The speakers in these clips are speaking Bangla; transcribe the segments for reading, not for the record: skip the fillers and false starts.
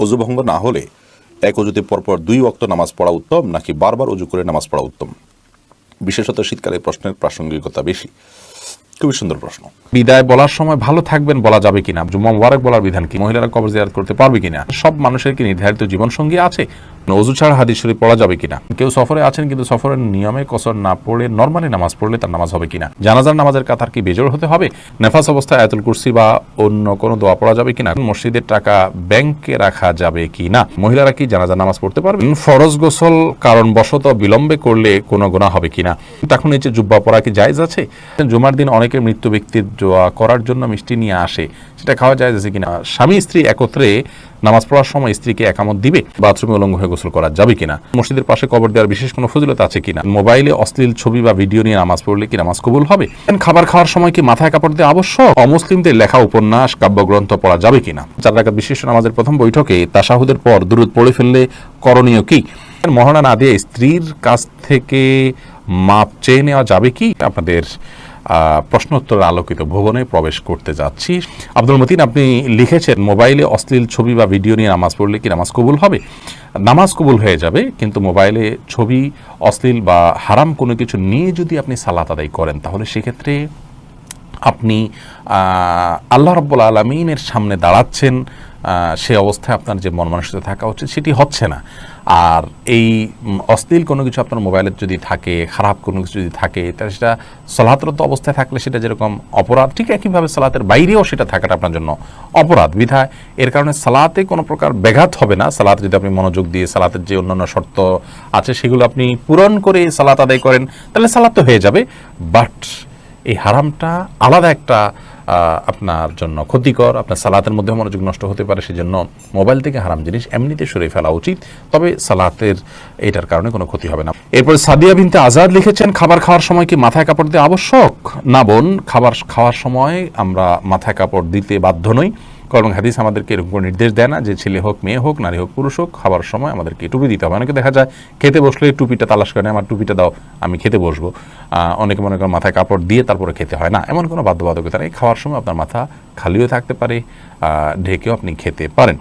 অজু ভঙ্গ না হলে এক অজুতে পরপর 2 ওয়াক্ত নামাজ পড়া উত্তম নাকি বারবার অজু করে নামাজ পড়া উত্তম? বিশেষত শীতকালে প্রশ্নের প্রাসঙ্গিকতা বেশি। খুবই সুন্দর প্রশ্ন। বিদায় বলার সময় ভালো থাকবেন বলা যাবে কিনা? জুম্মা মুবারক বলার বিধান কি? মহিলারা কবর জিয়ারত করতে পারবে কিনা? সব মানুষের কি নির্ধারিত জীবন সঙ্গী আছে? অজু ছাড়া হাদিস শরীফ পড়া যাবে কিনা? কেউ সফরে আছেন কিন্তু সফরের নিয়মে কসর না পড়ে নরমালি নামাজ পড়লে তার নামাজ হবে কিনা? জানাজার নামাজের কাতার কি বেজোড় হতে হবে? নেফাস অবস্থায় আয়াতুল কুরসি বা অন্য কোনো দোয়া পড়া যাবে কিনা? মসজিদের টাকা ব্যাংকে রাখা যাবে কিনা? মহিলারা কি জানাজার নামাজ পড়তে পারবেন? ফরজ গোসল কারণবশত বিলম্বে করলে কোনো গুনাহ হবে কিনা? তখন নিচে জুব্বা পরা কি জায়েজ আছে? জুমার দিন অনেকে মৃত ব্যক্তির দোয়া করার জন্য মিষ্টি নিয়ে আসে, সেটা খাওয়া জায়েজ আছে কিনা? স্বামী স্ত্রী একত্রে নামাজ পড়ার সময় স্ত্রীকে একামত দিবে? বাথরুমে উলঙ্গ হয়ে গোসল করা যাবে কিনা? মসজিদের পাশে কবর দেওয়ার বিশেষ কোনো ফজিলত আছে কিনা? মোবাইলে অশ্লীল ছবি বা ভিডিও নিয়ে নামাজ পড়লে কি নামাজ কবুল হবে? খাবার খাওয়ার সময় কি মাথায় কাপড় দেওয়া আবশ্যক? অমুসলিমদের লেখা উপন্যাস কাব্যগ্রন্থ পড়া যাবে কিনা? 4 রাকাত বিশিষ্ট নামাজের প্রথম বৈঠকে তাশাহুদের পর দুরূদ পড়ে ফেললে করণীয় কি? মহারণা না দিয়ে স্ত্রীর কাছ থেকে মাপ চেয়ে নেওয়া যাবে কি? আপনাদের প্রশ্নোত্তর আলোকিত ভুবনে প্রবেশ করতে যাচ্ছি। আব্দুল মতিন, আপনি লিখেছেন মোবাইলে অশ্লীল ছবি বা ভিডিও নিয়ে নামাজ পড়লে কি নামাজ কবুল হবে? নামাজ কবুল হয়ে যাবে, কিন্তু মোবাইলে ছবি, অশ্লীল বা হারাম কোনো কিছু নিয়ে যদি আপনি সালাত আদায় করেন তাহলে সেক্ষেত্রে আপনি আল্লাহ রাব্বুল আলামিনের সামনে দাঁড়াচ্ছেন, সে অবস্থায় আপনার যে মন মানসিকতা থাকা উচিত সেটি হচ্ছে না। আর এই অশ্লীল কোনো কিছু আপনার মোবাইলে যদি থাকে, খারাপ কোনো কিছু যদি থাকে, তাহলে সেটা সালাতরত অবস্থায় থাকলে সেটা যেরকম অপরাধ, ঠিক একইভাবে সালাতের বাইরেও সেটা থাকাটা আপনার জন্য অপরাধ। বিধায় এর কারণে সালাতে কোনো প্রকার ব্যাঘাত হবে না। সালাতে যদি আপনি মনোযোগ দিয়ে সালাতের যে অন্যান্য শর্ত আছে সেগুলো আপনি পূরণ করে সালাত আদায় করেন তাহলে সালাত তো হয়ে যাবে। বাট এই হারামটা আলাদা একটা আপনার জন্য ক্ষতিকর, আপনার সালাতের মধ্যে মনোযোগ নষ্ট হতে পারে। সেজন্য মোবাইল থেকে হারাম জিনিস এমনিতে সরিয়ে ফেলা উচিত, তবে সালাতের এটার কারণে কোনো ক্ষতি হবে না। এরপর সাদিয়া বিনতে আজাদ লিখেছেন, খাবার খাওয়ার সময় কি মাথায় কাপড় দেওয়া আবশ্যক? না বোন, খাবার খাওয়ার সময় আমরা মাথায় কাপড় দিতে বাধ্য নই, কারণ হাদিস আমাদেরকে এরকম কোনো নির্দেশ দেয় না যে ছেলে হোক মেয়ে হোক নারী হোক পুরুষ হোক খাবার সময় আমাদেরকে টুপি দিতে হবে। অনেকে দেখা যায় খেতে বসলে টুপিটা তালাশ করে, আমার টুপিটা দাও আমি খেতে বসবো। অনেকে মনে করেন মাথায় কাপড় দিয়ে তারপরে খেতে হয় না, এমন কোনো বাধ্যবাধকতা নেই। খাওয়ার সময় আপনার মাথা খালিও থাকতে পারে, ঢেকেও আপনি খেতে পারেন,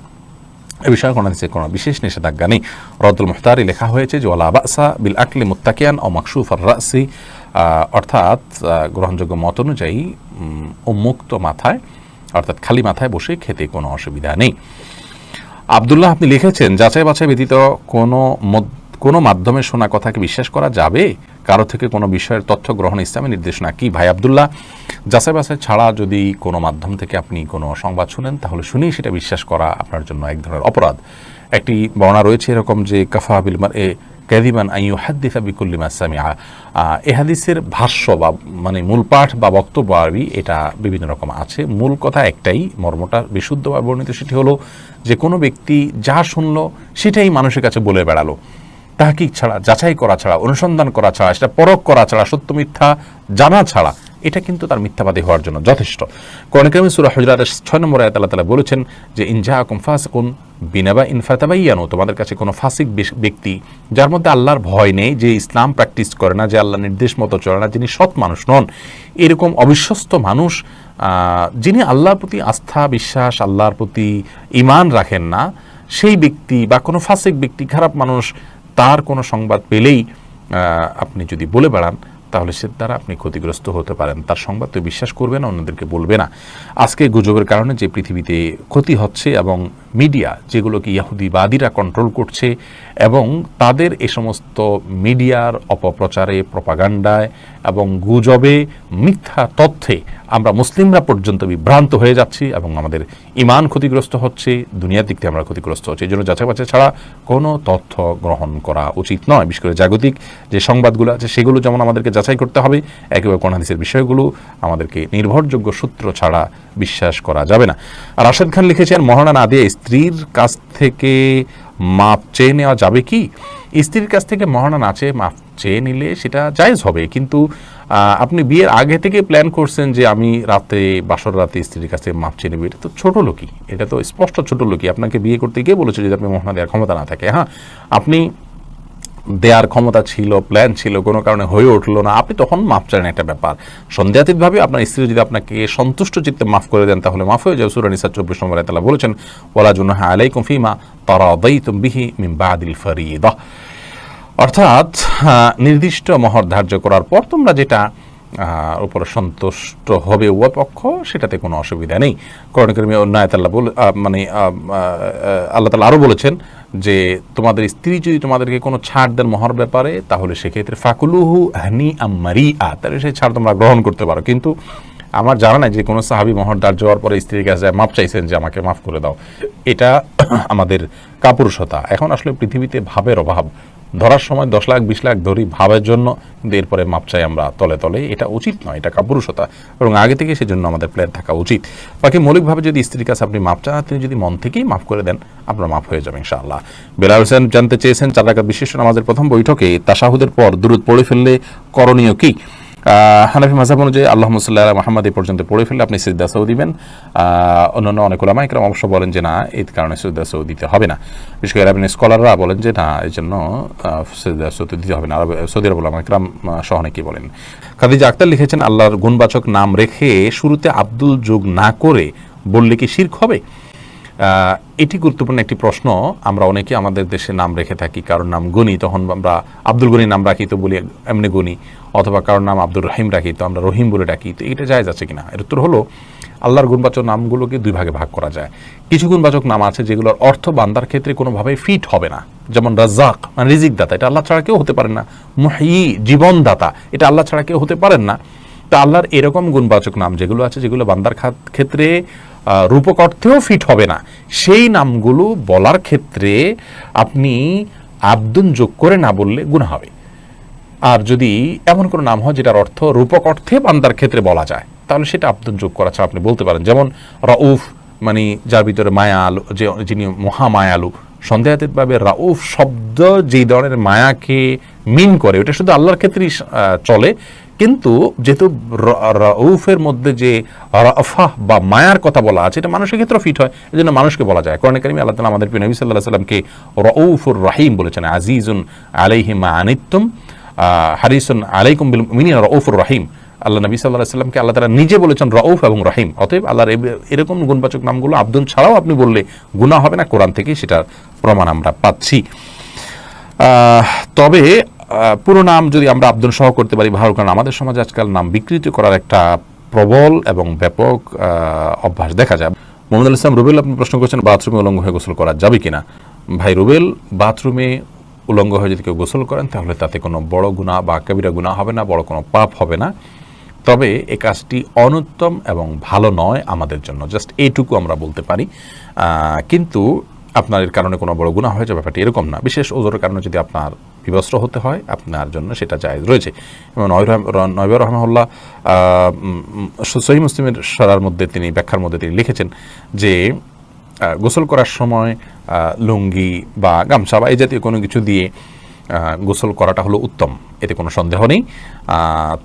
এ বিষয়ে কোনো বিশেষ নিষেধাজ্ঞা নেই। রদ্দুল মুখতারি লেখা হয়েছে যে ওয়ালা বাসা বিল আকলি মুত্তাকিয়ান ও মাকসুফ আর রাসি, অর্থাৎ গ্রহণযোগ্য মত অনুযায়ী উন্মুক্ত মাথায় অর্থাৎ খালি মাথায় বসে খেতে কোনো অসুবিধা নেই। আব্দুল্লাহ, আপনি লিখেছেন যাচাই বাছাই ব্যতীত কোনো মাধ্যমে শোনা কথাকে বিশ্বাস করা যাবে? কারো থেকে কোনো বিষয়ের তথ্য গ্রহণ ইসলামের নির্দেশনা কি? ভাই আব্দুল্লাহ, যাচাই বাছাই ছাড়া যদি কোনো মাধ্যম থেকে আপনি কোনো সংবাদ শুনেন তাহলে শুনেই সেটা বিশ্বাস করা আপনার জন্য এক ধরনের অপরাধ। একটি বর্ণনা রয়েছে এরকম যে কাফা বিল মারই কাযিবান আন ইউহাদ্দিসা বিকুল্লি মা সামিআ। এ হাদিসের ভাষ্য বা মানে মূল পাঠ বা বক্তব্য আরবি এটা বিভিন্ন রকম আছে, মূল কথা একটাই, মর্মটা বিশুদ্ধভাবে বর্ণিত, সেটি হলো যে কোনো ব্যক্তি যা শুনলো সেটাই মানুষের কাছে বলে বেড়ালো, তাহকিক ছাড়া, যাচাই করা ছাড়া, অনুসন্ধান করা ছাড়া, সেটা পরখ করা ছাড়া, সত্য মিথ্যা জানা ছাড়া, এটা কিন্তু তার মিথ্যাবাদী হওয়ার জন্য যথেষ্ট। কোরআন কারীমে সূরা হুজুরাতের 6 নম্বর আয়াতে আল্লাহ তাআলা বলেছেন যে ইন জাআকুম ফাসিকুন বিনাবাইন ফাতাবায়ানু, তোমাদের কাছে কোনো ফাসিক ব্যক্তি যার মধ্যে আল্লাহর ভয় নেই, যে ইসলাম প্র্যাকটিস করে না, যে আল্লাহর নির্দেশ মতো চলে না, যিনি সৎ মানুষ নন, এরকম অবিশ্বস্ত মানুষ, যিনি আল্লাহর প্রতি আস্থা বিশ্বাস, আল্লাহর প্রতি ঈমান রাখেন না, সেই ব্যক্তি বা কোনো ফাসিক ব্যক্তি, খারাপ মানুষ, তার কোনো সংবাদ পেলেই আপনি যদি বলে বেড়ান তাহলে সে দ্বারা আপনি ক্ষতিগ্রস্ত হতে পারেন। তার সংবাদ তো বিশ্বাস করবে না, অন্যদেরকে বলবে না। আজকে গুজবের কারণে যে পৃথিবীতে ক্ষতি হচ্ছে এবং মিডিয়া যেগুলোকে ইহুদিবাদীরা কন্ট্রোল করছে এবং তাদের এ সমস্ত মিডিয়ার অপপ্রচারে, প্রপাগান্ডায় এবং গুজবে, মিথ্যা তথ্যে আমরা মুসলিমরা পর্যন্ত বিভ্রান্ত হয়ে যাচ্ছি এবং আমাদের ঈমান ক্ষতিগ্রস্ত হচ্ছে, দুনিয়ার দিক থেকে আমরা ক্ষতিগ্রস্ত হচ্ছে। এই জন্য যাচাই বাছাই ছাড়া কোনো তথ্য গ্রহণ করা উচিত নয়। বিশেষ করে জাগতিক যে সংবাদগুলো আছে সেগুলো যেমন আমাদেরকে যাচাই করতে হবে, একেবারে কোরআন হাদিসের বিষয়গুলো আমাদেরকে নির্ভরযোগ্য সূত্র ছাড়া বিশ্বাস করা যাবে না। আর রাশেদ খান লিখেছেন, মহারণা না দিয়ে স্ত্রীর কাছ থেকে মাপ চেয়ে নেওয়া যাবে কি? স্ত্রীর কাছ থেকে মহারণা না চেয়ে মাপ চেয়ে নিলে সেটা জায়েজ হবে, কিন্তু আপনি বিয়ের আগে থেকে প্ল্যান করছেন যে আমি রাতে, বাসর রাতে স্ত্রীর কাছে মাপ চেয়ে নেব, এটা তো ছোট লোকই, এটা তো স্পষ্ট ছোট লোকই। আপনাকে বিয়ে করতে গিয়ে বলেছে যদি আপনি মহারণা দেওয়ার ক্ষমতা না থাকে। হ্যাঁ, আপনি দেয়ার ক্ষমতা ছিল, প্ল্যান ছিল, কোনো কারণে হয়ে উঠলো না, আপনি তখন মাফ চান, একটা ব্যাপার। সন্দেহাতীতভাবে আপনার স্ত্রী যদি আপনাকে সন্তুষ্ট চিত্তে মাফ করে দেন তাহলে মাফ হয়ে যাবে। সূরা নিসা 24 নম্বর আয়াতে আল্লাহ বলেছেন, ওয়ালা জুনাহা আলাইকুম ফিমা তারাদাইতুম বিহি মিন বাদিল ফরিদা। অর্থাৎ নির্দিষ্ট মহর ধার্য করার পর তোমরা যেটা উপরে সন্তুষ্ট হবে উভয় পক্ষ, সেটাতে কোনো অসুবিধা নেই। কোরআন কারীমে অন্য আয়াতে আল্লাহ তাআলা আরও বলেছেন যে তোমাদের স্ত্রী যদি তোমাদেরকে কোনো ছাড় দেন মহর ব্যাপারে, তাহলে সেক্ষেত্রে ফাকুলুহু হানিআম মারিআ, তাহলে সেই ছাড় তোমরা গ্রহণ করতে পারো। কিন্তু আমার জানা নাই যে কোনো সাহাবী মহর ধার্য হওয়ার পরে স্ত্রীর কাছে মাপ চাইছেন যে আমাকে মাফ করে দাও। এটা আমাদের কাপুরুষতা। এখন আসলে পৃথিবীতে ভাবের অভাব, ধরার সময় 10 লাখ 20 লাখ ধরি ভাবের জন্য, কিন্তু এরপরে মাপ চাই আমরা তলে তলে, এটা উচিত নয়, এটা কাপুরুষতা। এবং আগে থেকে সেজন্য আমাদের প্ল্যান থাকা উচিত। বাকি মৌলিকভাবে যদি স্ত্রীর কাছে আপনি মাপ চান, তিনি যদি মন থেকেই মাফ করে দেন, আপনার মাফ হয়ে যাবে ইনশাআল্লাহ। বেলাল হোসেন জানতে চেয়েছেন 4 রাকাত বিশিষ্ট নামাজের প্রথম বৈঠকে তাশাহুদের পর দুরূদ পড়ে ফেললে করণীয় কি? হানাফি মাযহাব অনুযায়ী আল্লাহুম্মা সাল্লি আলা মুহাম্মাদ এই পর্যন্ত পড়ে ফেললে আপনি সিজদা সাউ দিবেন। অন্যান্য অনেক উলামা ইকরাম অবশ্য বলেন যে না, এই কারণে সিজদা সাউ দিতে হবে না। বিশেষ করে আরবি স্কলাররা বলেন যে না, এই জন্য সিজদা সাউ দিতে হবে না। সৌদি আরব উলামা ইকরাম সহ অনেকেই বলেন। খাদিজা আক্তার লিখেছেন, আল্লাহর গুণবাচক নাম রেখে শুরুতে আব্দুল যোগ না করে বললে কি শিরক হবে? এটি গুরুত্বপূর্ণ একটি প্রশ্ন। আমরা অনেকে আমাদের দেশে নাম রেখে থাকি, কারোর নাম গনি, তখন আমরা আব্দুল গনি নাম রাখি, তো বলি এমনি গনি, অথবা কারোর নাম আব্দুর রহিম রাখি, তো আমরা রহিম বলে ডাকি। তো এটা জায়েজ আছে কিনা? এর উত্তর হলো, আল্লাহর গুণবাচক নামগুলোকে 2 ভাগে ভাগ করা যায়। কিছু গুণবাচক নাম আছে যেগুলোর অর্থ বান্দার ক্ষেত্রে কোনোভাবে ফিট হবে না, যেমন রাজ্জাক মানে রিজিক দাতা, এটা আল্লাহ ছাড়া কেউ হতে পারেন না। মুহয়ি জীবনদাতা, এটা আল্লাহ ছাড়া কেউ হতে পারেন না। তো আল্লাহর এরকম গুণবাচক নাম যেগুলো আছে, যেগুলো বান্দার ক্ষেত্রে রূপক অর্থেও ফিট হবে না, সেই নামগুলো বলার ক্ষেত্রে আপনি আব্দুন যোগ করে না বললে গুনাহ হবে। আর যদি এমন কোনো নাম হয় যেটার অর্থ রূপক অর্থে বান্দার ক্ষেত্রে বলা যায়, তাহলে সেটা আব্দুন যোগ করা ছাড়া আপনি বলতে পারেন। যেমন রাউফ, মানে যার ভিতরে মায়া আলু, যিনি মহামায়ালু। সন্দেহাতীতভাবে রাউফ শব্দ যেই ধরনের মায়াকে মিন করে, ওটা শুধু আল্লাহর ক্ষেত্রেই চলে। কিন্তু যেহেতু রাউফের মধ্যে যে রাফাহ বা মায়ার কথা বলা আছে, এটা মানুষের ক্ষেত্রে ফিট হয়, এই জন্য মানুষকে বলা যায়। কোরআনে কারিমে আল্লাহ তাআলা আমাদের প্রিয় নবী সাল্লাল্লাহু আলাইহি সাল্লামকে রাউফুর রহিম বলেছেন, আজিজুন আলাইহি মা আনিতুম হারিসুন আলাইকুম বিল মুমিনিনা রাউফুর রহিম। আল্লাহ নবী সাল্লাল্লাহু আলাইহি সাল্লামকে আল্লাহ তাআলা নিজে বলেছেন রাউফ এবং রহিম। অতএব আল্লাহর এরকম গুণবাচক নামগুলো আব্দুন ছাড়াও আপনি বললে গুনাহ হবে না, কোরআন থেকে সেটার প্রমাণ আমরা পাচ্ছি। তবে পুরো নাম যদি আমরা আব্দুল সহ করতে পারি ভালো, কারণ আমাদের সমাজে আজকাল নাম বিকৃত করার একটা প্রবল এবং ব্যাপক অভ্যাস দেখা যায়। মোহাম্মদ ইসলাম রুবেল আপনি প্রশ্ন করছেন, বাথরুমে উলঙ্গ হয়ে গোসল করা যাবে কিনা? ভাই রুবেল, বাথরুমে উলঙ্গ হয়ে যদি কেউ গোসল করেন, তাহলে তাতে কোনো বড় গুনাহ বা কবিরা গুনাহ হবে না, বড় কোনো পাপ হবে না। তবে এই কাজটি অনুত্তম এবং ভালো নয় আমাদের জন্য, জাস্ট এইটুকু আমরা বলতে পারি। কিন্তু আপনার এর কারণে কোনো বড় গুনাহ হয়ে যাবে ব্যাপারটি এরকম না। বিশেষ ওজোরের কারণে যদি আপনার বিবস্ত্র হতে হয়, আপনার জন্য সেটা জায়েজ রয়েছে। এবং নয়বা রহমাহুল্লাহ সহিহ মুসলিমের সরার মধ্যে তিনি ব্যাখ্যার মধ্যে তিনি লিখেছেন যে গোসল করার সময় লুঙ্গি বা গামছা বা এই জাতীয় কোনো কিছু দিয়ে গোসল করাটা হলো উত্তম, এতে কোনো সন্দেহ নেই।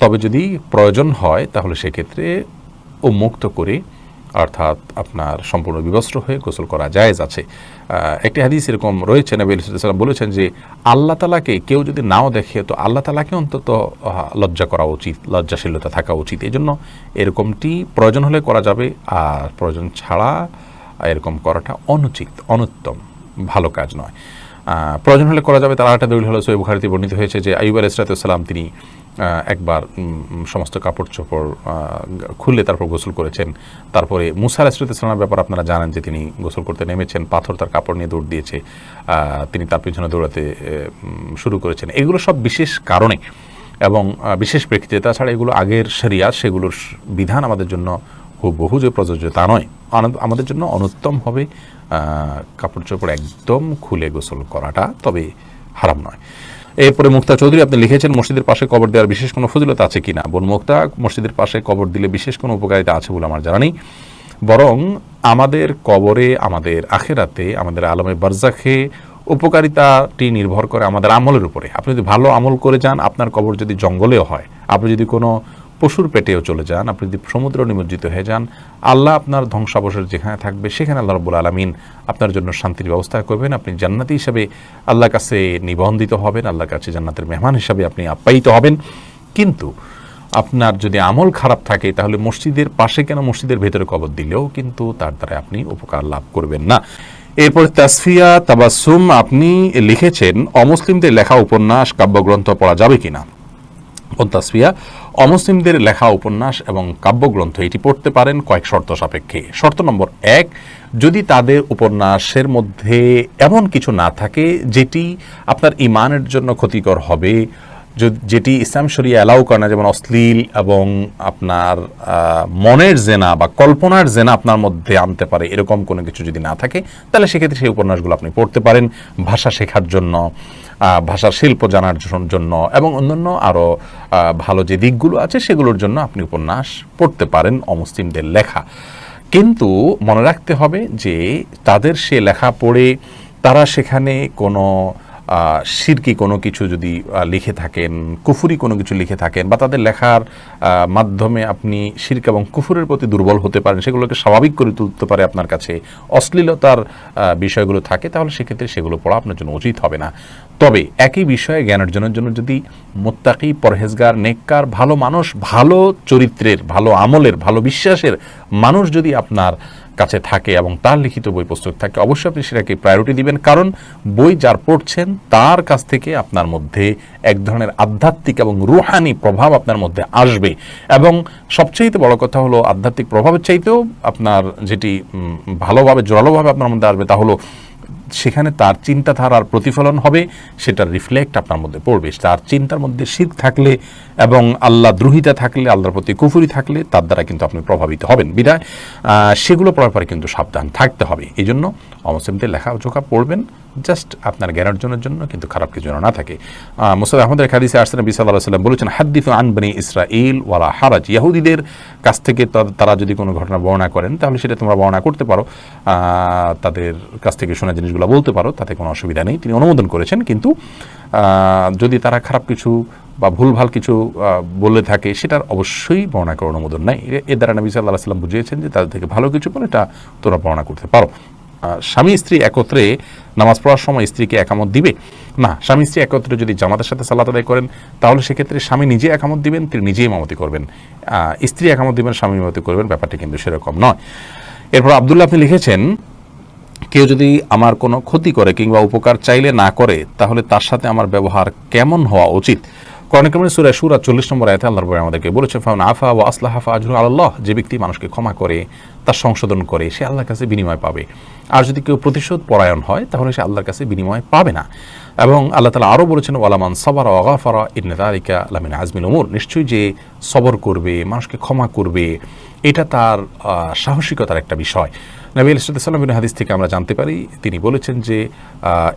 তবে যদি প্রয়োজন হয় তাহলে সেক্ষেত্রে উন্মুক্ত করে, অর্থাৎ আপনার সম্পূর্ণ বিবস্ত্র হয়ে গোসল করা জায়েজ আছে। একটি হাদিস এরকম রয়েছে, নবী সাল্লাল্লাহু আলাইহি ওয়াসাল্লাম বলেছেন যে আল্লাহ তাআলাকে কেউ যদি নাও দেখে, তো আল্লাহ তাআলাকে অন্তত লজ্জা করা উচিত, লজ্জাশীলতা থাকা উচিত। এই জন্য এরকমটি প্রয়োজন হলে করা যাবে, আর প্রয়োজন ছাড়া এরকম করাটা অনুচিত, অনুত্তম, ভালো কাজ নয়। প্রয়োজন হলে করা যাবে। তার আরেকটা দলিল হলো সহিহ বুখারীতে বর্ণিত হয়েছে যে আইয়ুব আলাইহিস সালাম তিনি একবার সমস্ত কাপড় চোপড় খুলে তারপর গোসল করেছেন। তারপরে মুসা আলাইহিস সালামের ব্যাপার আপনারা জানেন যে তিনি গোসল করতে নেমেছেন, পাথর তার কাপড় নিয়ে দৌড় দিয়েছে, তিনি তার পিছনে দৌড়াতে শুরু করেছেন। এগুলো সব বিশেষ কারণে এবং বিশেষ প্রেক্ষিতে, তাছাড়া এগুলো আগের শরিয়াত, সেগুলোর বিধান আমাদের জন্য হুবহু যে প্রযোজ্য তা নয়। আমাদের জন্য অনুত্তম হবে কাপড় চোপড় একদম খুলে গোসল করাটা, তবে হারাম নয়। এরপরে মুক্তা চৌধুরী আপনি লিখেছেন, মসজিদের পাশে কবর দেওয়ার বিশেষ কোনো ফজিলত আছে কিনা? বোন মুক্তা, মসজিদের পাশে কবর দিলে বিশেষ কোনো উপকারিতা আছে বলে আমার জানা নেই, বরং আমাদের কবরে, আমাদের আখিরাতে, আমাদের আলমে বারজাখে উপকারিতাটি নির্ভর করে আমাদের আমলের উপরে। আপনি যদি ভালো আমল করে যান, আপনার কবর যদি জঙ্গলেও হয়, আপনি যদি কোনো পশুর পেটেও চলে যান, আপনি যদি সমুদ্র নিমজ্জিত হয়ে যান, আল্লাহ আপনার ধ্বংসাবশেষ যেখানে থাকবে সেখানে আল্লাহ রাব্বুল আলামিন আপনার জন্য শান্তির ব্যবস্থা করবেন। আপনি জান্নাতি হিসাবে আল্লাহর কাছে নিবন্ধিত হবেন, আল্লাহর কাছে জান্নাতের মেহমান হিসাবে আপনি আপ্যায়িত হবেন। কিন্তু আপনার যদি আমল খারাপ থাকে তাহলে মসজিদের পাশে কেন, মসজিদের ভেতরে কবর দিলেও কিন্তু তার দ্বারা আপনি উপকার লাভ করবেন না। এরপর তাসফিয়া তাবাসসুম আপনি লিখেছেন অমুসলিমদের লেখা উপন্যাস কাব্যগ্রন্থ পড়া যাবে কিনা। তাসফিয়া অমুসলিমদের লেখা উপন্যাস এবং কাব্যগ্রন্থ এটি পড়তে পারেন কয়েক শর্ত সাপেক্ষে। শর্ত নম্বর 1, যদি তাদের উপন্যাসের মধ্যে এমন কিছু না থাকে যেটি আপনার ঈমানের জন্য ক্ষতিকর হবে, যেটি ইসলাম শরিয়া অ্যালাউ করে না, যেমন অশ্লীল এবং আপনার মনের জেনা বা কল্পনার জেনা আপনার মধ্যে আনতে পারে, এরকম কোনো কিছু যদি না থাকে তাহলে সেক্ষেত্রে সেই উপন্যাসগুলো আপনি পড়তে পারেন ভাষা শেখার জন্য, ভাষার শিল্প জানার জন্য এবং অন্যান্য আরও ভালো যে দিকগুলো আছে সেগুলোর জন্য আপনি উপন্যাস পড়তে পারেন অমুসলিমদের লেখা। কিন্তু মনে রাখতে হবে যে তাদের সে লেখা পড়ে তারা সেখানে কোনো শিরকি কোনো কিছু যদি লিখে থাকেন, কুফুরি কোনো কিছু লিখে থাকেন, বা তাদের লেখার মাধ্যমে আপনি শিরক এবং কুফুরের প্রতি দুর্বল হতে পারেন, সেগুলোকে স্বাভাবিক করে তুলতে পারে আপনার কাছে অশ্লীলতার বিষয়গুলো থাকে, তাহলে সেক্ষেত্রে সেগুলো পড়া আপনার জন্য উচিত হবে না। তবে একই বিষয়ে জ্ঞান অর্জনের জন্য যদি মুত্তাকি, পরহেজগার, নেককার, ভালো মানুষ, ভালো চরিত্রের, ভালো আমলের, ভালো বিশ্বাসের মানুষ যদি আপনার কাছে থাকে এবং তার লিখিত বই পুস্তক থাকে, অবশ্যই আপনি সেটাকে প্রায়োরিটি দিবেন। কারণ বই যার পড়ছেন তার কাছ থেকে আপনার মধ্যে এক ধরনের আধ্যাত্মিক এবং রুহানি প্রভাব আপনার মধ্যে আসবে। এবং সবচেয়ে বড় কথা হলো আধ্যাত্মিক প্রভাবের চাইতেও আপনার যেটি ভালোভাবে জোরালোভাবে আপনার মধ্যে আসবে তা হলো সেখানে তার চিন্তাধারার প্রতিফলন হবে, সেটার রিফ্লেক্ট আপনার মধ্যে পড়বে। তার চিন্তার মধ্যে শিরক থাকলে এবং আল্লাহ দ্রোহিতা থাকলে, আল্লাহর প্রতি কুফরি থাকলে তার দ্বারা কিন্তু আপনি প্রভাবিত হবেন। বিধায় সেগুলো পড়ার পরে কিন্তু সাবধান থাকতে হবে। এই জন্য অমুসলিমদের লেখাজোখা পড়বেন জাস্ট আপনার জ্ঞান অর্জনের জন্য, কিন্তু খারাপ কিছু যেন না থাকে। মুসনাদ আহমদের হাদিসে আসছে নবী সাল্লাল্লাহু আলাইহি ওয়াসাল্লাম বলেছেন, হাদ্দিসু আন বনি ইসরাঈল ওয়ালা হারাজ। ইহুদিদের কাছ থেকে তারা যদি কোনো ঘটনা বর্ণনা করেন তাহলে সেটা তোমরা বর্ণনা করতে পারো, তাদের কাছ থেকে শোনা জিনিসগুলো বলতে পারো, তাতে কোনো অসুবিধা নেই। তিনি অনুমোদন করেছেন। কিন্তু যদি তারা খারাপ কিছু বা ভুলভাল কিছু বলে থাকে সেটার অবশ্যই বর্ণনা করার অনুমোদন নাই। এর দ্বারা নবী সাল্লাল্লাহু আলাইহি ওয়াসাল্লাম বুঝিয়েছেন যে তাদের থেকে ভালো কিছু বলে এটা তোমরা বর্ণনা করতে পারো। স্বামী স্ত্রী একত্রে নামাজ পড়ার সময় স্ত্রীকে একামত দিবে না। স্বামী স্ত্রী একত্রে যদি জামাতের সাথে সালাত আদায় করেন তাহলে সেক্ষেত্রে স্বামী নিজে একামত দিবেন, তিনি নিজেই ইমামতি করবেন। স্ত্রী একামত দিবেন, স্বামী ইমামতি করবেন, ব্যাপারটা কিন্তু সেরকম নয়। এরপর আব্দুল্লাহ আপনি লিখেছেন, কেউ যদি আমার কোনো ক্ষতি করে কিংবা উপকার চাইলে না করে তাহলে তার সাথে আমার ব্যবহার কেমন হওয়া উচিত। কোরআন কারীমের সূরা শুরা 40 নম্বর আয়াতে আল্লাহ রাব্বুল আমাদেরকে বলেছেন, ফামান আফা ওয়া আসলাহা ফাআজরুহু আলাল্লাহ। যে ব্যক্তি মানুষকে ক্ষমা করে, তার সংশোধন করে, সে আল্লাহর কাছে বিনিময় পাবে। আর যদি কেউ প্রতিশোধ পরায়ণ হয় তাহলে সে আল্লাহর কাছে বিনিময় পাবে না। এবং আল্লাহ তাআলা আরও বলেছেন, ওয়ালামান সাবারা ওয়া গাফারা ইন্না যালিকা লামিন আজমিল উমুর। নিশ্চয়ই যে সবর করবে, মানুষকে ক্ষমা করবে, এটা তার সাহসিকতার একটা বিষয়। নবী আলাইহিস সালামের হাদিস থেকে আমরা জানতে পারি, তিনি বলেছেন যে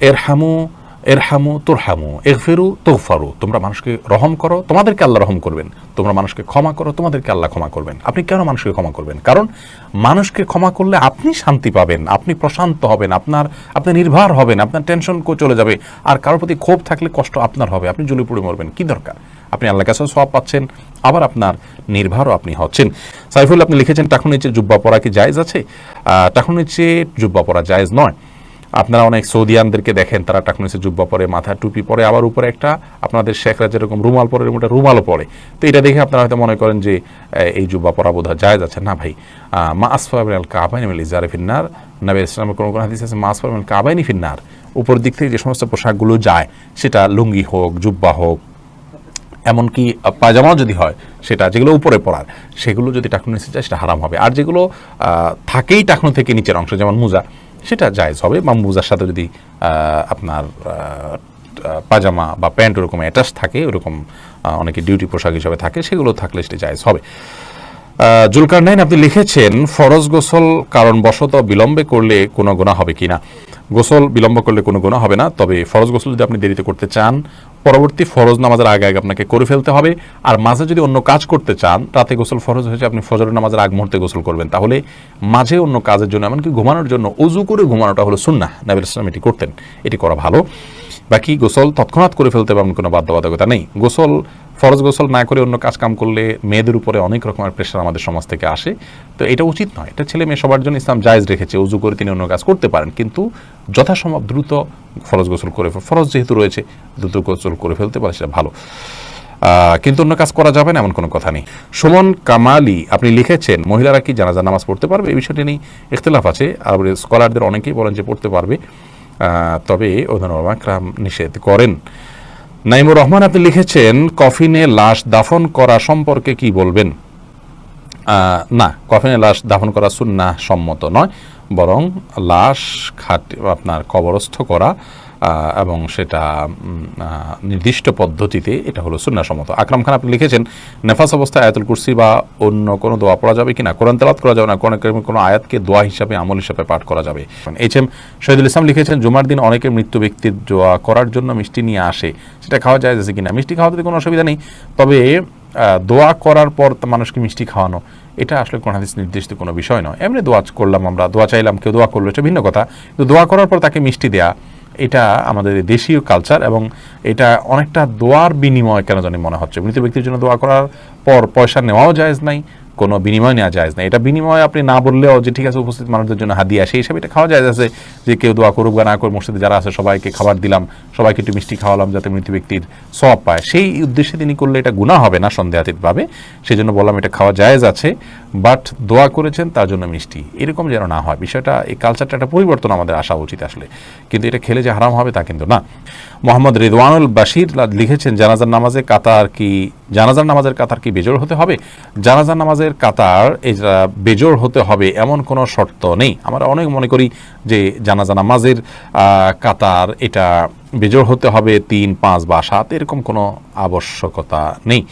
এরহামু তুরহামু ইগফিরু তুগফারু। তোমরা মানুষকে রহম করো, তোমাদেরকে আল্লাহ রহম করবেন। তোমরা মানুষকে ক্ষমা করো, তোমাদেরকে আল্লাহ ক্ষমা করবেন। আপনি কেন মানুষকে ক্ষমা করবেন? কারণ মানুষকে ক্ষমা করলে আপনি শান্তি পাবেন, আপনি প্রশান্ত হবেন, আপনি নির্ভর হবেন, আপনার টেনশন চলে যাবে। আর কারোর প্রতি ক্ষোভ থাকলে কষ্ট আপনার হবে, আপনি জ্বলে পুড়ে মরবেন। কি দরকার? আপনি আল্লাহর কাছে সওয়াব পাচ্ছেন, আবার আপনার নির্ভরও আপনি হচ্ছেন। সাইফুল আপনি লিখেছেন, টাকুর নিচে জুব্বা পরা কি জায়েজ আছে? টাকুর নিচে জুব্বা পরা জায়েজ নয়। আপনারা অনেক সৌদিয়ানদেরকে দেখেন, তারা টাকুর নিচে জুব্বা পরে, মাথায় টুপি পরে, আবার উপরে একটা আপনাদের শেখরা যেরকম রুমাল পরে এরকম একটা রুমালও পরে। তো এটা দেখে আপনারা হয়তো মনে করেন যে এই জুব্বা পরা বোধহয় জায়েজ আছে। না ভাই, মা আসফা মিনাল কাবাইনি মিনাল ইজারি ফিন্নার। নবী ইসলামের কোনো হাদিস আছে মা আসফা মিনাল কাবাইনি ফিন্নার। উপর দিক থেকে যে সমস্ত পোশাকগুলো যায়, সেটা লুঙ্গি হোক, জুব্বা হোক, এমনকি পায়জামাও যদি হয়, সেটা যেগুলো উপরে পরার, সেগুলো যদি টাকনু নিচে যায় সেটা হারাম হবে। আর যেগুলো থাকেই টাকনু থেকে নিচের অংশ, যেমন মোজা, সেটা জায়েজ হবে। বা মোজার সাথে যদি আপনার পাজামা বা প্যান্ট ওরকম অ্যাটাচ থাকে, ওরকম অনেকে ডিউটি পোশাক হিসাবে থাকে, সেগুলো থাকলে সেটা জায়েজ হবে। জুলকারনাইন আপনি লিখেছেন, ফরজ গোসল কারণবশত বিলম্বে করলে কোনো গুনাহ হবে কিনা। গোসল বিলম্ব করলে কোনো গুনাহ হবে না, তবে ফরজ গোসল যদি আপনি দেরিতে করতে চান, পরবর্তী ফরজ নামাজের আগে আগে আপনাকে করে ফেলতে হবে। আর মাঝে যদি অন্য কাজ করতে চান, রাতে গোসল ফরজ হয়েছে, আপনি ফজরের নামাজের আগ মুহূর্তে গোসল করবেন, তাহলে মাঝে অন্য কাজের জন্য, এমনকি ঘুমানোর জন্য ওযু করে ঘুমানোটা হলো সুন্নাহ। নবী সাল্লাল্লাহু এটি করতেন, এটি করা ভালো। বাকি গোসল তৎক্ষণাৎ করে ফেলতে হবে, এমন কোনো বাধ্যবাধকতা নেই। গোসল ফরজ গোসল না করে অন্য কাজ কাম করলে মেয়েদের উপরে অনেক রকমের প্রেশার আমাদের সমাজ থেকে আসে, তো এটা উচিত নয়। এটা ছেলে মেয়ে সবার জন্য ইসলাম জায়েজ রেখেছে, উজু করে তিনি অন্য কাজ করতে পারেন, কিন্তু যথাসম্ভব দ্রুত ফরজ গোসল করে ফরজ যেহেতু রয়েছে দ্রুত গোসল করে ফেলতে পারে, সেটা ভালো। কিন্তু অন্য কাজ করা যাবে না এমন কোনো কথা নেই। সুমন কামালি আপনি লিখেছেন, মহিলারা কি জানাজার নামাজ পড়তে পারবে? এই বিষয়টি নিয়ে ইখতিলাফ আছে, আর স্কলারদের অনেকেই বলেন যে পড়তে পারবে, তবে ওলামায়ে নিষেধ করেন। নাইমুর রহমান আপনি লিখেছেন, কফিনে লাশ দাফন করা সম্পর্কে কি বলবেন? না, কফিনে লাশ দাফন করা সুন্নাহ সম্মত নয়, বরং লাশ আপনার কবরস্থ করা এবং সেটা নির্দিষ্ট পদ্ধতিতে, এটা হলো সুন্নাহ সম্মত। আকরাম খান আপনি লিখেছেন, নেফাস অবস্থায় আয়াতুল কুরসি বা অন্য কোনো দোয়া পড়া যাবে কিনা? কোরআন তেলাওয়াত করা যাবে না, কোনো আয়াতকে দোয়া হিসাবে আমল হিসাবে পাঠ করা যাবে। এইচ.এম. শহীদুল ইসলাম লিখেছেন, জুমার দিন অনেকে মৃত্যু ব্যক্তির দোয়া করার জন্য মিষ্টি নিয়ে আসে, সেটা খাওয়া যায় আছে কিনা? মিষ্টি খাওয়াতে কোনো অসুবিধা নেই, তবে দোয়া করার পর মানুষকে মিষ্টি খাওয়ানো, এটা আসলে কোন হাদিস নির্দিষ্ট কোনো বিষয় নয়। এমনি দোয়া করলাম, আমরা দোয়া চাইলাম, কেউ দোয়া করলো, এটা ভিন্ন কথা, কিন্তু দোয়া করার পর তাকে মিষ্টি দেয়া, এটা আমাদের দেশীয় কালচার, এবং এটা অনেকটা দোয়ার বিনিময় কেন জানি মনে হচ্ছে। মৃত ব্যক্তির জন্য দোয়া করার পর পয়সা নেওয়াও জায়েজ নাই, কোনো বিনিময় নেওয়া জায়েজ নাই। এটা বিনিময় আপনি না বললেও যে ঠিক আছে উপস্থিত মানুষদের জন্য হাদিয়া, সেই হিসাবে এটা খাওয়া জায়েজ আছে, যে কেউ দোয়া করুক বা না করে মসজিদে যারা আছে সবাইকে খাবার দিলাম, সবাইকে একটু মিষ্টি খাওয়ালাম যাতে মৃত ব্যক্তির সওয়াব পায়, সেই উদ্দেশ্যে তিনি করলে এটা গুনাহ হবে না সন্দেহাতীতভাবে। সেই জন্য বললাম এটা খাওয়া জায়েজ আছে, বাট দোয়া করেছেন তার জন্য মিষ্টি এরকম যেন না হয়। বিষয়টা, এই কালচারটা একটা পরিবর্তন আমাদের আসা উচিত আসলে, কিন্তু এটা খেলে যে হারাম হবে তা কিন্তু না। মোহাম্মদ রিদওয়ানুল বাশির লিখেছেন, জানাজার নামাজের কাতার কি বেজোড় হতে হবে? জানাজার নামাজের কাতার বেজোড় হতে হবে এমন কোনো শর্ত নেই। আমরা অনেক মনে করি যে জানাজা নামাজের কাতার এটা বেজোড় হতে হবে 3, 5 বা 7, এরকম কোনো আবশ্যকতা নেই।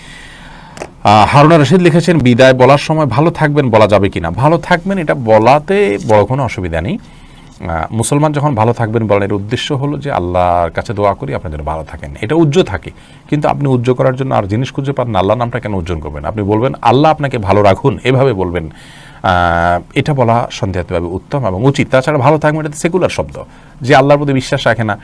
হারুনা রশিদ লিখেছেন, বিদায় বলার সময় ভালো থাকবেন বলা যাবে কিনা? ভালো থাকবেন এটা বলাতে বড় কোনো অসুবিধা নেই। মুসলমান যখন ভালো থাকবেন বলেন, এর উদ্দেশ্য হলো যে আল্লাহর কাছে দোয়া করি আপনার জন্য ভালো থাকেন, এটা উজ্জ্ব থাকে। কিন্তু আপনি উজ্জ্ব করার জন্য আর জিনিস খুঁজে পান না, আল্লাহর নামটা কেন উজ্জ্বল করবেন? আপনি বলবেন আল্লাহ আপনাকে ভালো রাখুন, এভাবে বলবেন। এটা বলা সন্দেহাতীতভাবে উত্তম এবং উচিত। তাছাড়া ভালো থাকবেন এটা সেকুলার শব্দ, যে আল্লাহর প্রতি বিশ্বাস রাখে না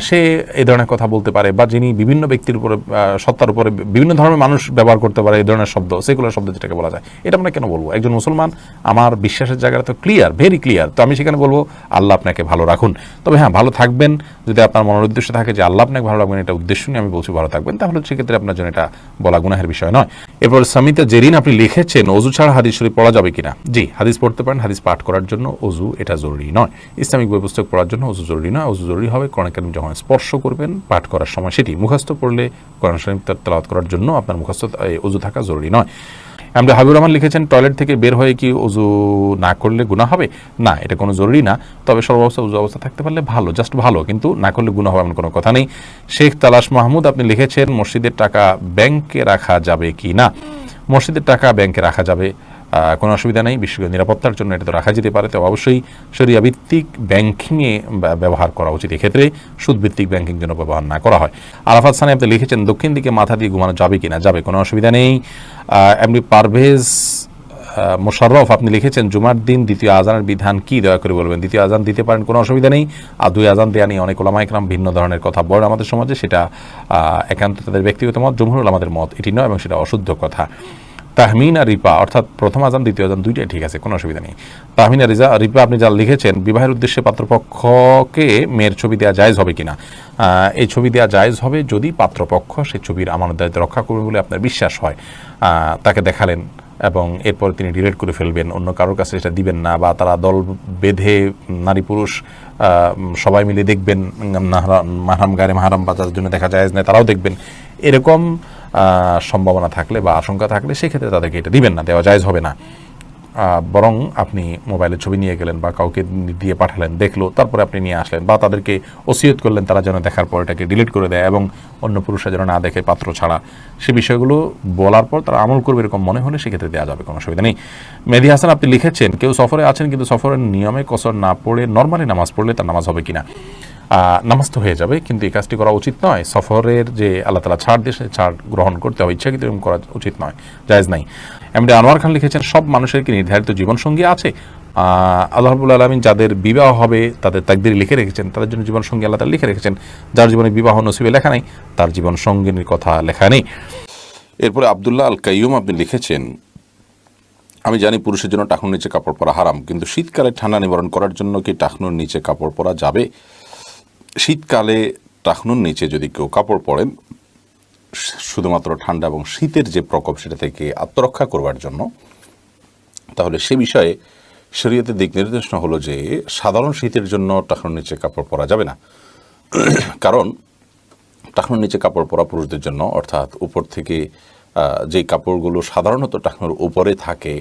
সে এই ধরনের কথা বলতে পারে, বা যিনি বিভিন্ন ব্যক্তির উপরে, সত্তার উপরে বিভিন্ন ধরনের মানুষ ব্যবহার করতে পারে এই ধরনের শব্দ, সেকুলার শব্দ যেটাকে বলা যায়, এটা আমরা কেন বলবো? একজন মুসলমান, আমার বিশ্বাসের জায়গাটা তো ক্লিয়ার, ভেরি ক্লিয়ার, তো আমি সেখানে বলবো আল্লাহ আপনাকে ভালো রাখুন। তবে হ্যাঁ, ভালো থাকবেন যদি আপনার মনের উদ্দেশ্য থাকে যে আল্লাহ আপনাকে ভালো রাখবেন, এটা উদ্দেশ্য নিয়ে আমি বলছি ভালো থাকবেন, তাহলে সেক্ষেত্রে আপনার জন্য এটা বলা গুনাহের বিষয় নয়। এরপর সামিতা জেরিন আপনি লিখেছেন, অজু ছাড়া হাদিস শরীফ পড়া যাবে কিনা? জি, হাদিস পড়তে পারেন, হাদিস পাঠ করার জন্য অজু এটা জরুরি নয়। ইসলামিক বই পুস্তক পড়ার জন্য অজু জরুরি নয়। অজু জরুরি হবে কোরআন কারীম যখন স্পর্শ করবেন পাঠ করার সময়, সেটি মুখস্থ পড়লে কোরআন শরীফ তেলাওয়াত করার জন্য আপনার মুখস্থ অজু থাকা জরুরি নয়। আমরা হাবিবুর রহমান লিখেছেন, টয়লেট থেকে বের হয়ে কি অজু না করলে গুনাহ হবে? না, এটা কোনো জরুরি না, তবে সর্বাবস্থা অজু অবস্থা থাকতে পারলে ভালো, জাস্ট ভালো, কিন্তু না করলে গুনাহ হবে এমন কোনো কথা নেই। শেখ তালাশ মাহমুদ আপনি লিখেছেন, মসজিদের টাকা ব্যাংকে রাখা যাবে কি না? মসজিদের টাকা ব্যাংকে রাখা যাবে, কোনো অসুবিধা নেই। বিশ্ব নিরাপত্তার জন্য এটা তো রাখা যেতে পারে, তবে অবশ্যই শরিয়া ভিত্তিক ব্যাংকিংয়ে ব্যবহার করা উচিত, এক্ষেত্রে সুদভিত্তিক ব্যাংকিং যেন ব্যবহার না করা হয়। আরাফাত সানি আপনি লিখেছেন, দক্ষিণ দিকে মাথা দিয়ে ঘুমানো যাবে কিনা? যাবে, কোনো অসুবিধা নেই। এমনি পারভেজ মোশাররফ আপনি লিখেছেন, জুমার দিন দ্বিতীয় আজানের বিধান কি, দয়া করে বলবেন। দ্বিতীয় আজান দিতে পারেন, কোনো অসুবিধা নেই। আর 2 আজান দেয়া নিয়ে অনেক ওলামায়ে কেরাম ভিন্ন ধরনের কথা বলেন আমাদের সমাজে, সেটা একান্ত তাদের ব্যক্তিগত মত, জমহুর উলামাদের মত এটি নয়, এবং সেটা অশুদ্ধ কথা। তাহমিন আর রিপা, অর্থাৎ প্রথম আজান দ্বিতীয় আজান দুইটাই ঠিক আছে, কোনো অসুবিধা নেই। তাহমিন আর রিপা আপনি যা লিখেছেন, বিবাহের উদ্দেশ্যে পাত্রপক্ষকে মেয়ের ছবি দেওয়া জায়েজ হবে কিনা? এই ছবি দেওয়া জায়েজ হবে যদি পাত্রপক্ষ সেই ছবির আমানত দায়িত্ব রক্ষা করবে বলে আপনার বিশ্বাস হয়। তাকে দেখালেন এবং এরপর তিনি ডিলিট করে ফেলবেন, অন্য কারোর কাছে এটা দিবেন না, বা তারা দল বেঁধে নারী পুরুষ সবাই মিলে দেখবেন, মাহরাম গায়রে মাহরাম বা যাদের জন্য দেখা জায়েজ নেই তারাও দেখবেন, এরকম সম্ভাবনা থাকলে বা আশঙ্কা থাকলে সেক্ষেত্রে তাদেরকে এটা দিবেন না, দেওয়া জায়েজ হবে না। বরং আপনি মোবাইলে ছবি নিয়ে গেলেন বা কাউকে দিয়ে পাঠালেন, দেখলো, তারপরে আপনি নিয়ে আসলেন, বা তাদেরকে ওসিয়ত করলেন তারা যেন দেখার পর এটাকে ডিলিট করে দেয় এবং অন্য পুরুষরা যেন না দেখে পাত্র ছাড়া, সে বিষয়গুলো বলার পর তারা আমল করবে এরকম মনে হলে সেক্ষেত্রে দেওয়া যাবে, কোনো অসুবিধা নেই। মেহেদী হাসান আপনি লিখেছেন, কেউ সফরে আছেন কিন্তু সফরের নিয়মে কসর না পড়ে নর্মালি নামাজ পড়লে তার নামাজ হবে কিনা? নামাজ তো হয়ে যাবে, কিন্তু এই কাজটি করা উচিত নয়। সফরের যে আল্লাহ তাআলা ছাড় দিয়ে ছাড় গ্রহণ করতে হবে, ইচ্ছাকৃত এরকম করা উচিত নয়, জায়েজ নাই। এমনি আনোয়ার খান লিখেছেন, সব মানুষের কি নির্ধারিত জীবনসঙ্গী আছে? আল্লাহ রাব্বুল আলামিন যাদের বিবাহ হবে তাদের তাকদীরে লিখে রেখেছেন, তাদের জন্য জীবনসঙ্গী আল্লাহ তাআলা লিখে রেখেছেন। যার জীবনে বিবাহ নসিবে লেখা নেই তার জীবনসঙ্গিনীর কথা লেখা নেই। এরপরে আব্দুল্লাহ আল কাইয়ুম আপনি লিখেছেন, আমি জানি পুরুষের জন্য টাকনুর নিচে কাপড় পরা হারাম, কিন্তু শীতকালে ঠান্ডা নিবারণ করার জন্য কি টাকনুর নিচে কাপড় পরা যাবে? শীতকালে টাকনুর নিচে যদি কেউ কাপড় পরেন শুধুমাত্র ঠান্ডা এবং শীতের যে প্রকোপ সেটা থেকে আত্মরক্ষা করবার জন্য, তাহলে সে বিষয়ে শরীয়তের দিক নির্দেশনা হলো যে সাধারণ শীতের জন্য টাকনুর নিচে কাপড় পরা যাবে না। কারণ টাকনুর নিচে কাপড় পরা পুরুষদের জন্য, অর্থাৎ উপর থেকে যেই কাপড়গুলো সাধারণত টাকনুর উপরে থাকে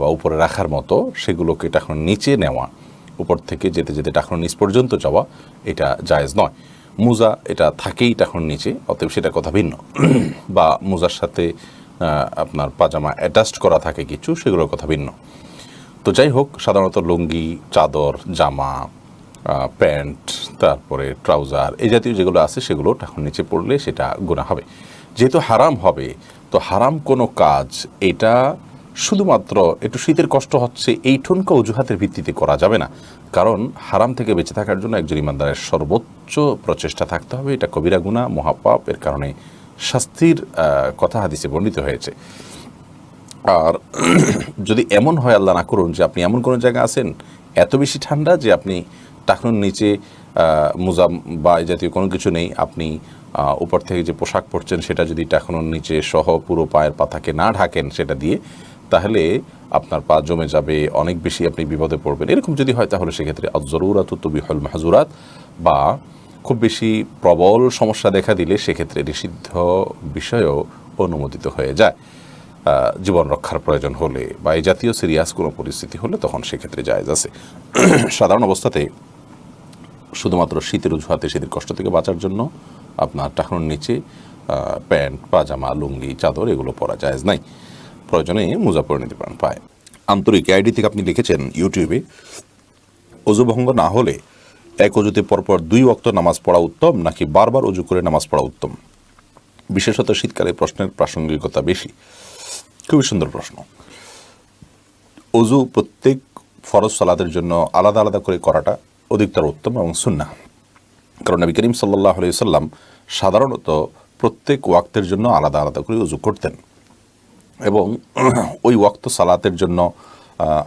বা উপরে রাখার মতো, সেগুলোকে টাকনুর নিচে নেওয়া, উপর থেকে যেতে যেতে টাকনুর নিচ পর্যন্ত যাওয়া, এটা জায়েজ নয়। মোজা এটা থাকেই টাকনুর নিচে, অতএব সেটা কথা ভিন্ন। বা মোজার সাথে আপনার পাজামা অ্যাটাচড করা থাকে কিছু, সেগুলোর কথা ভিন্ন। তো যাই হোক, সাধারণত লুঙ্গি, চাদর, জামা, প্যান্ট, তারপরে ট্রাউজার, এই জাতীয় যেগুলো আছে সেগুলো টাকনুর নিচে পড়লে সেটা গুনাহ হবে। যেহেতু হারাম হবে, তো হারাম কোনো কাজ এটা শুধুমাত্র একটু শীতের কষ্ট হচ্ছে এই ঠুনকা অজুহাতের ভিত্তিতে করা যাবে না। কারণ হারাম থেকে বেঁচে থাকার জন্য একজন ইমানদারের সর্বোচ্চ প্রচেষ্টা থাকতে হবে। এটা কবিরা গুনাহ, মহাপাপ, এর কারণে শাস্তির কথা হাদিসে বর্ণিত হয়েছে। আর যদি এমন হয়, আল্লাহ না করুন, যে আপনি এমন কোনো জায়গায় আছেন এত বেশি ঠান্ডা যে আপনি টাকনুর নিচে মোজা বা এই জাতীয় কোনো কিছু নেই, আপনি উপর থেকে যে পোশাক পরছেন সেটা যদি টাকনুর নিচে সহ পুরো পায়ের পাতাকে না ঢাকেন সেটা দিয়ে, তাহলে আপনার পা জমে যাবে, অনেক বেশি আপনি বিপদে পড়বেন। এরকম যদি হয় তাহলে সেক্ষেত্রে আয-যরুরাতু তুবিহুল মাহযুরাত, বা খুব বেশি প্রবল সমস্যা দেখা দিলে সেক্ষেত্রে নিষিদ্ধ বিষয়ও অনুমোদিত হয়ে যায়। জীবন রক্ষার প্রয়োজন হলে বা এই জাতীয় সিরিয়াস কোনো পরিস্থিতি হলে তখন সেক্ষেত্রে জায়েজ আছে। সাধারণ অবস্থাতে শুধুমাত্র শীতের অজুহাতে, শীতের কষ্ট থেকে বাঁচার জন্য আপনার টাকনুর নিচে প্যান্ট, পাজামা, লুঙ্গি, চাদর এগুলো পরা জায়েজ নাই। প্রয়োজনে মোজা পরে নিতে পারেন পায়ে। আন্তরিক আইডি থেকে আপনি লিখেছেন ইউটিউবে, অজু ভঙ্গ না হলে এক অজুতে পরপর 2 ওয়াক্ত নামাজ পড়া উত্তম নাকি বারবার অজু করে নামাজ পড়া উত্তম? বিশেষত শীতকালে প্রশ্নের প্রাসঙ্গিকতা বেশি। খুবই সুন্দর প্রশ্ন। অজু প্রত্যেক ফরজ সালাতের জন্য আলাদা আলাদা করে করাটা অধিকতর উত্তম এবং সুন্নাহ। কারণ নবী করিম সাল্লাল্লাহু আলাইহি ওয়াসাল্লাম সাধারণত প্রত্যেক ওয়াক্তের জন্য আলাদা আলাদা করে অজু করতেন, এবং ওই ওয়াক্ত সালাতের জন্য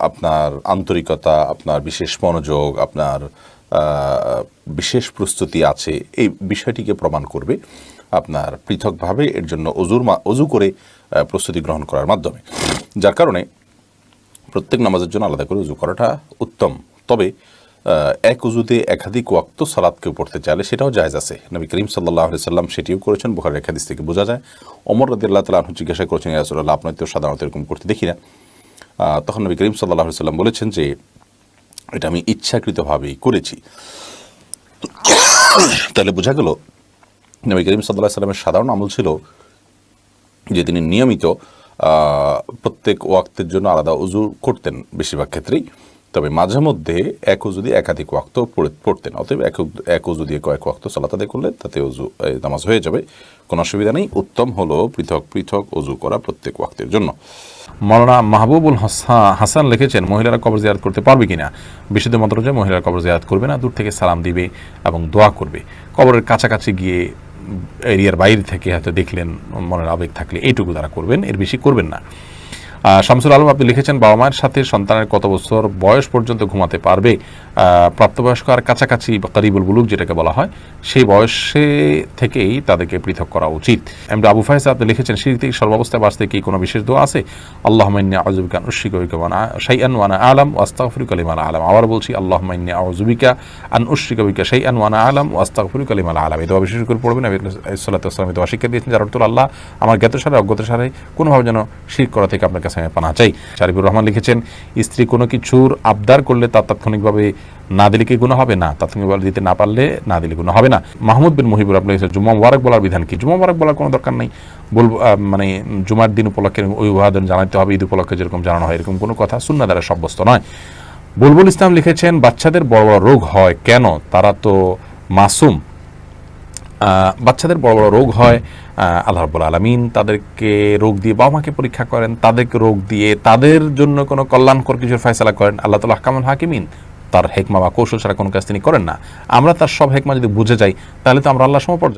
আপনার আন্তরিকতা, আপনার বিশেষ মনোযোগ, আপনার বিশেষ প্রস্তুতি আছে, এই বিষয়টিকে প্রমাণ করবে আপনার পৃথকভাবে এর জন্য অজু করে প্রস্তুতি গ্রহণ করার মাধ্যমে। যার কারণে প্রত্যেক নামাজের জন্য আলাদা করে অজু করাটা উত্তম। তবে এক অজুতে একাধিক ওয়াক্ত সালাতকে পড়তে চাইলে সেটাও জায়েজ আছে। নবী করিম সাল্লাল্লাহু আলাইহি সাল্লাম সেটিও করেছেন, বুখারীর হাদিস থেকে বোঝা যায়। ওমর রাদিয়াল্লাহু তাআলা আনহু জিজ্ঞাসা করেছেন, ইয়া রাসূলুল্লাহ, আপনারা তো সাধারণত এরকম করতে দেখি না। তখন নবী করিম সাল্লাল্লাহু আলাইহি সাল্লাম বলেছেন যে এটা আমি ইচ্ছাকৃতভাবেই করেছি। তাহলে বোঝা গেল নবী করিম সাল্লাল্লাহু আলাইহি সাল্লামের সাধারণ আমল ছিল যে তিনি নিয়মিত প্রত্যেক ওয়াক্তের জন্য আলাদা ওযু করতেন বেশিরভাগ ক্ষেত্রেই। তবে মাঝে মধ্যে এক ওযু দিয়ে একাধিক ওয়াক্ত পড়তেন। অতএব এক ওযু দিয়ে কয়েক ওয়াক্ত সালাত আদায় করলে তাতে ওযু নামাজ হয়ে যাবে, কোনো অসুবিধা নেই। উত্তম হলো পৃথক পৃথক ওযু করা প্রত্যেক ওয়াক্তের জন্য। মাওলানা মাহবুবুল হাসান লিখেছেন, মহিলারা কবর জিয়ারত করতে পারবে কিনা? বিশুদ্ধ মত অনুযায়ী মহিলারা কবর জিয়ারত করবে না, দূর থেকে সালাম দিবে এবং দোয়া করবে। কবরের কাছাকাছি গিয়ে এরিয়ার বাইরে থেকে হয়তো দেখলেন, মনের আবেগ থাকলে এইটুকু তারা করবেন, এর বেশি করবেন না। শামসুল আলম আপনি লিখেছেন, বাবা মায়ের সাথে সন্তানের কত বছর বয়স পর্যন্ত ঘুমাতে পারবে? প্রাপ্তবয়স্ক আর কাছাকাছি বা কারিবুল বুলুগ যেটাকে বলা হয়, সেই বয়সে থেকেই তাদেরকে পৃথক করা উচিত। এমনি আবু ফাইজ আপনি লিখেছেন, শিরক থেকে সর্বাবস্থায় বাঁচতে কি কোনো বিশেষ দোয়া আছে? আল্লাহুম্মা ইন্নী আউযু বিকা আন উশরিকা বিকা শাইআন ওয়া আনা আ'লাম ওয়া আস্তাগফিরুকা লিমা লা আ'লাম। আবার বলছি, আল্লাহুম্মা ইন্নী আউযু বিকা আন উশরিকা বিকা শাইআন ওয়া আনা আ'লাম ওয়া আস্তাগফিরুকা লিমা লা আ'লাম। এই দোয়া বিশেষ করে পড়বেন। নবী সাল্লাল্লাহু আলাইহি ওয়াসাল্লাম দোয়া শিক্ষা দিয়েছেন, যার অর্থ আল্লাহ, আমার জ্ঞাতসারে অজ্ঞাতসারে কোনোভাবে যেন শিরক করা থেকে আপনার কাছে আমি পানাহ চাই। শারিবুর রহমান লিখেছেন, স্ত্রী কোনো কিছুর আবদার করলে তার তাৎক্ষণিকভাবে না দিলে কি গুনাহ হবে? না, তাৎক্ষণিকভাবে দিতে না পারলে না দিলে গুনাহ হবে না। মাহমুদ বিন মুহিবুর আপনি লিখেছেন, জুমা মুবারক বলার বিধান কি? জুমা মুবারক বলার কোনো দরকার নেই। বলবো মানে জুমার দিন উপলক্ষে অভিবাদন জানাতে হবে, ঈদ উপলক্ষে যেরকম জানানো হয় এরকম কোনো কথা সুন্নাহ দ্বারা সাব্যস্ত নয়। বুলবুল ইসলাম লিখেছেন, বাচ্চাদের বড় বড় রোগ হয় কেন? তারা তো মাসুম। বাচ্চাদের বড় বড় রোগ হয়, আল্লাহ রাব্বুল আলামিন তাদেরকে রোগ দিয়ে, বাবা মাকে পরীক্ষা করেন, তাদেরকে রোগ দিয়ে তাদের জন্য কোনো কল্যাণকর কিছুর ফয়সালা করেন। আল্লাহ তাআলা আহকামুল হাকিমিন, তার হেকমা বা কৌশল ছাড়া কোনো কাজ তিনি করেন না। আমরা তার সব হেকমা যদি বুঝে যাই তাহলে তো আমরা আল্লাহর সমপর্যায়ে।